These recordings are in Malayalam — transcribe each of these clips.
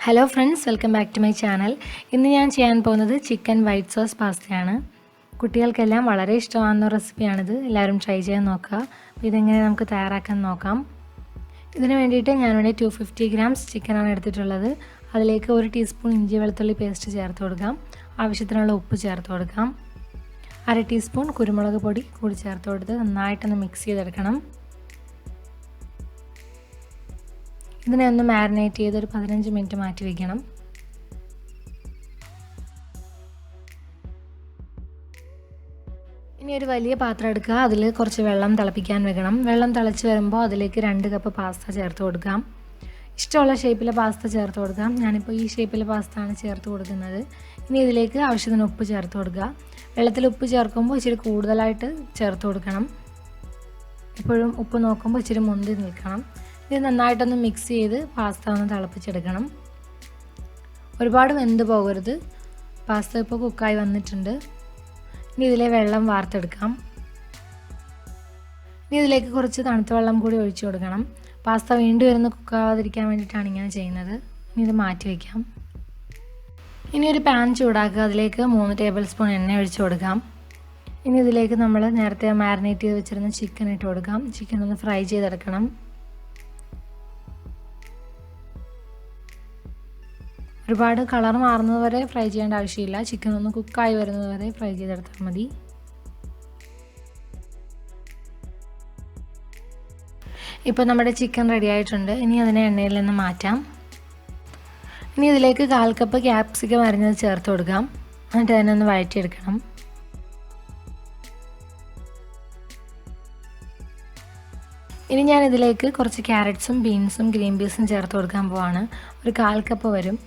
Hello friends, welcome back to my channel. ഇന്ന് ഞാൻ ചെയ്യാൻ പോകുന്നത് ചിക്കൻ വൈറ്റ് സോസ് പാസ്തയാണ്. കുട്ടികൾക്കെല്ലാം വളരെ ഇഷ്ടമാകുന്ന റെസിപ്പിയാണിത്. എല്ലാവരും ട്രൈ ചെയ്യാൻ നോക്കുക. അപ്പോൾ ഇതെങ്ങനെ നമുക്ക് തയ്യാറാക്കാൻ നോക്കാം. ഇതിന് വേണ്ടിയിട്ട് ഞാനിവിടെ 250 ഗ്രാംസ് ചിക്കനാണ് എടുത്തിട്ടുള്ളത്. അതിലേക്ക് 1 ടീസ്പൂൺ ഇഞ്ചി വെളുത്തുള്ളി പേസ്റ്റ് ചേർത്ത് കൊടുക്കാം. ആവശ്യത്തിനുള്ള ഉപ്പ് ചേർത്ത് കൊടുക്കാം. 1/2 ടീസ്പൂൺ കുരുമുളക് പൊടി കൂടി ചേർത്ത് കൊടുത്ത് നന്നായിട്ടൊന്ന് മിക്സ് ചെയ്തെടുക്കണം. ഇതിനെ ഒന്ന് മാരിനേറ്റ് ചെയ്ത് ഒരു 15 മിനിറ്റ് മാറ്റി വയ്ക്കണം. ഇനി ഒരു വലിയ പാത്രം എടുക്കുക. അതിൽ കുറച്ച് വെള്ളം തിളപ്പിക്കാൻ വെക്കണം. വെള്ളം തിളച്ച് വരുമ്പോൾ അതിലേക്ക് 2 കപ്പ് പാസ്ത ചേർത്ത് കൊടുക്കാം. ഇഷ്ടമുള്ള ഷേപ്പിലെ പാസ്ത ചേർത്ത് കൊടുക്കാം. ഞാനിപ്പോൾ ഈ ഷേപ്പിലെ പാസ്തയാണ് ചേർത്ത് കൊടുക്കുന്നത്. ഇനി ഇതിലേക്ക് ആവശ്യത്തിന് ഉപ്പ് ചേർത്ത് കൊടുക്കുക. വെള്ളത്തിൽ ഉപ്പ് ചേർക്കുമ്പോൾ ഇച്ചിരി കൂടുതലായിട്ട് ചേർത്ത് കൊടുക്കണം. എപ്പോഴും ഉപ്പ് നോക്കുമ്പോൾ ഇച്ചിരി മുന്തി നിൽക്കണം. ഇത് നന്നായിട്ടൊന്ന് മിക്സ് ചെയ്ത് പാസ്ത ഒന്ന് തിളപ്പിച്ചെടുക്കണം. ഒരുപാട് വെന്ത് പോകരുത്. പാസ്ത ഇപ്പോൾ കുക്കായി വന്നിട്ടുണ്ട്. ഇനി ഇതിലെ വെള്ളം വാർത്തെടുക്കാം. ഇനി ഇതിലേക്ക് കുറച്ച് തണുത്ത വെള്ളം കൂടി ഒഴിച്ചു കൊടുക്കണം. പാസ്ത വീണ്ടും ഇരുന്ന് കുക്കാവാതിരിക്കാൻ വേണ്ടിയിട്ടാണ് ഇങ്ങനെ ചെയ്യുന്നത്. ഇനി ഇത് മാറ്റി വയ്ക്കാം. ഇനി ഒരു പാൻ ചൂടാക്കുക. അതിലേക്ക് 3 ടേബിൾ സ്പൂൺ എണ്ണ ഒഴിച്ചു കൊടുക്കാം. ഇനി ഇതിലേക്ക് നമ്മൾ നേരത്തെ മാരിനേറ്റ് ചെയ്ത് വെച്ചിരുന്ന ചിക്കൻ ഇട്ട് കൊടുക്കാം. ചിക്കൻ ഒന്ന് ഫ്രൈ ചെയ്തെടുക്കണം. ഒരുപാട് കളർ മാറുന്നത് വരെ ഫ്രൈ ചെയ്യേണ്ട ആവശ്യമില്ല. ചിക്കൻ ഒന്ന് കുക്കായി വരുന്നത് വരെ ഫ്രൈ ചെയ്തെടുത്താൽ മതി. ഇപ്പോൾ നമ്മുടെ ചിക്കൻ റെഡി ആയിട്ടുണ്ട്. ഇനി അതിനെ എണ്ണയിൽ നിന്ന് മാറ്റാം. ഇനി ഇതിലേക്ക് 1/4 കപ്പ് ക്യാപ്സിക്കം അരിഞ്ഞത് ചേർത്ത് കൊടുക്കാം. എന്നിട്ട് അതിനെ ഒന്ന് വഴറ്റിയെടുക്കണം. ഇനി ഞാൻ ഇതിലേക്ക് കുറച്ച് ക്യാരറ്റ്സും ബീൻസും ഗ്രീൻ പീസും ചേർത്ത് കൊടുക്കാൻ പോവാണ്. ഒരു 1/4 കപ്പ് വരും.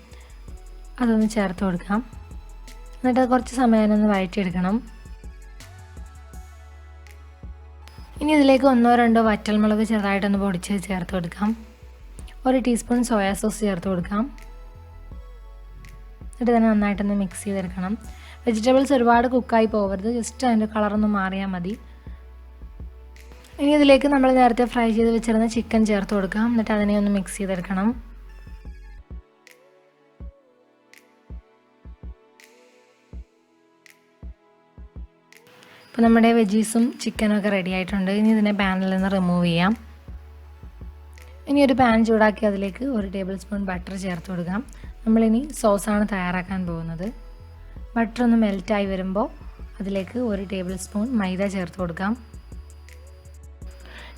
അതൊന്ന് ചേർത്ത് കൊടുക്കാം. എന്നിട്ട് കുറച്ച് സമയം ഒന്ന് വഴറ്റിയെടുക്കണം. ഇനി ഇതിലേക്ക് 1-2 വറ്റൽമുളക് ചെറുതായിട്ടൊന്ന് പൊടിച്ച് ചേർത്ത് കൊടുക്കാം. 1 ടീസ്പൂൺ സോയാ സോസ് ചേർത്ത് കൊടുക്കാം. എന്നിട്ട് തന്നെ നന്നായിട്ടൊന്ന് മിക്സ് ചെയ്തെടുക്കണം. വെജിറ്റബിൾസ് ഒരുപാട് കുക്കായി പോകരുത്. ജസ്റ്റ് അതിൻ്റെ കളറൊന്ന് മാറിയാൽ മതി. ഇനി ഇതിലേക്ക് നമ്മൾ നേരത്തെ ഫ്രൈ ചെയ്ത് വെച്ചിരുന്ന ചിക്കൻ ചേർത്ത് കൊടുക്കാം. എന്നിട്ട് അതിനെ ഒന്ന് മിക്സ് ചെയ്തെടുക്കണം. ഇപ്പോൾ നമ്മുടെ വെജീസും ചിക്കനൊക്കെ റെഡി ആയിട്ടുണ്ട്. ഇനി ഇതിനെ പാനിൽ നിന്ന് റിമൂവ് ചെയ്യാം. ഇനി ഒരു പാൻ ചൂടാക്കി അതിലേക്ക് 1 ടേബിൾ സ്പൂൺ ബട്ടർ ചേർത്ത് കൊടുക്കാം. നമ്മളിനി സോസാണ് തയ്യാറാക്കാൻ പോകുന്നത്. ബട്ടർ ഒന്ന് മെൽറ്റായി വരുമ്പോൾ അതിലേക്ക് 1 ടേബിൾ സ്പൂൺ മൈദ ചേർത്ത് കൊടുക്കാം.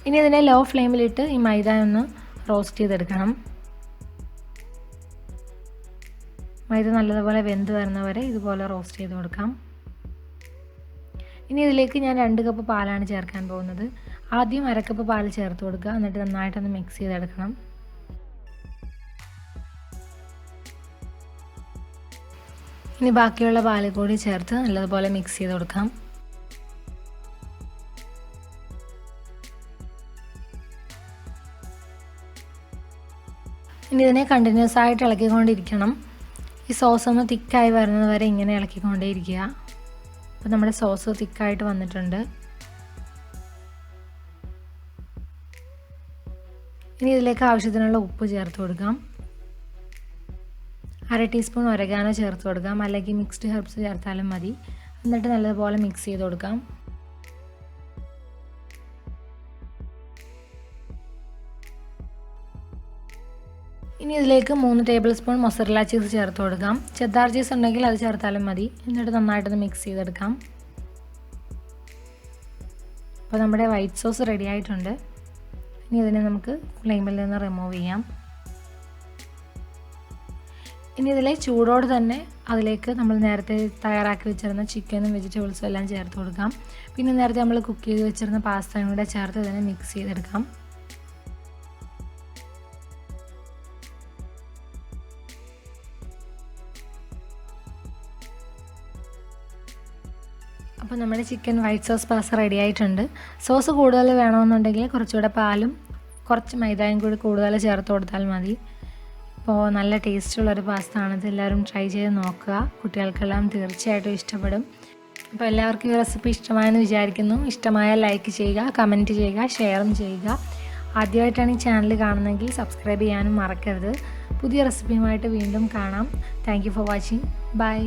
ഇനി ഇതിനെ ലോ ഫ്ലെയിമിലിട്ട് ഈ മൈദ ഒന്ന് റോസ്റ്റ് ചെയ്തെടുക്കണം. മൈദ നല്ലതുപോലെ വെന്ത് വരുന്നവരെ ഇതുപോലെ റോസ്റ്റ് ചെയ്ത് കൊടുക്കാം. ഇനി ഇതിലേക്ക് ഞാൻ 2 കപ്പ് പാലാണ് ചേർക്കാൻ പോകുന്നത്. ആദ്യം 1/2 കപ്പ് പാൽ ചേർത്ത് കൊടുക്കുക. എന്നിട്ട് നന്നായിട്ടൊന്ന് മിക്സ് ചെയ്തെടുക്കണം. ഇനി ബാക്കിയുള്ള പാൽ കൂടി ചേർത്ത് നല്ലതുപോലെ മിക്സ് ചെയ്ത് കൊടുക്കാം. ഇനി ഇതിനെ കണ്ടിന്യൂസ് ആയിട്ട് ഇളക്കിക്കൊണ്ടിരിക്കണം. ഈ സോസ് ഒന്ന് തിക്കായി വരുന്നത് വരെ ഇങ്ങനെ ഇളക്കിക്കൊണ്ടേയിരിക്കുക. അപ്പോൾ നമ്മുടെ സോസ് തിക്കായിട്ട് വന്നിട്ടുണ്ട്. ഇനി ഇതിലേക്ക് ആവശ്യത്തിനുള്ള ഉപ്പ് ചേർത്ത് കൊടുക്കാം. 1/2 ടീസ്പൂൺ ഒരഗാനോ ചേർത്ത് കൊടുക്കാം. അല്ലെങ്കിൽ മിക്സ്ഡ് ഹെർബ്സ് ചേർത്താലും മതി. എന്നിട്ട് നല്ലതുപോലെ മിക്സ് ചെയ്ത് കൊടുക്കാം. ഇനി ഇതിലേക്ക് 3 ടേബിൾ സ്പൂൺ മൊസറല്ല ചീസ് ചേർത്ത് കൊടുക്കാം. ചെദ്ദാർ ചീസ് ഉണ്ടെങ്കിൽ അത് ചേർത്താലും മതി. എന്നിട്ട് നന്നായിട്ടൊന്ന് മിക്സ് ചെയ്തെടുക്കാം. അപ്പോൾ നമ്മുടെ വൈറ്റ് സോസ് റെഡി ആയിട്ടുണ്ട്. ഇനി ഇതിനെ നമുക്ക് ഫ്ലെയിമിൽ നിന്ന് റിമൂവ് ചെയ്യാം. ഇനി ഇതിലെ ചൂടോട് തന്നെ അതിലേക്ക് നമ്മൾ നേരത്തെ തയ്യാറാക്കി വെച്ചിരുന്ന ചിക്കനും വെജിറ്റബിൾസും എല്ലാം ചേർത്ത് കൊടുക്കാം. പിന്നെ നേരത്തെ നമ്മൾ കുക്ക് ചെയ്ത് വെച്ചിരുന്ന പാസ്തയും കൂടെ ചേർത്ത് ഇതിനെ മിക്സ് ചെയ്തെടുക്കാം. അപ്പോൾ നമ്മുടെ chicken white sauce pasta ready ആയിട്ടുണ്ട്. സോസ് കൂടുതൽ വേണമെന്നുണ്ടെങ്കിൽ കുറച്ചുകൂടെ പാലും കുറച്ച് മൈദയും കൂടി കൂടുതൽ ചേർത്ത് കൊടുത്താൽ മതി. അപ്പോൾ നല്ല ടേസ്റ്റുള്ളൊരു പാസ്ത ആണിത്. എല്ലാവരും ട്രൈ ചെയ്ത് നോക്കുക. കുട്ടികൾക്കെല്ലാം തീർച്ചയായിട്ടും ഇഷ്ടപ്പെടും. അപ്പോൾ എല്ലാവർക്കും ഈ റെസിപ്പി ഇഷ്ടമായെന്ന് വിചാരിക്കുന്നു. ഇഷ്ടമായാൽ ലൈക്ക് ചെയ്യുക, കമൻറ്റ് ചെയ്യുക, ഷെയറും ചെയ്യുക. ആദ്യമായിട്ടാണ് ഈ ചാനൽ കാണുന്നതെങ്കിൽ സബ്സ്ക്രൈബ് ചെയ്യാനും മറക്കരുത്. പുതിയ റെസിപ്പിയുമായിട്ട് വീണ്ടും കാണാം. Thank you for watching. By.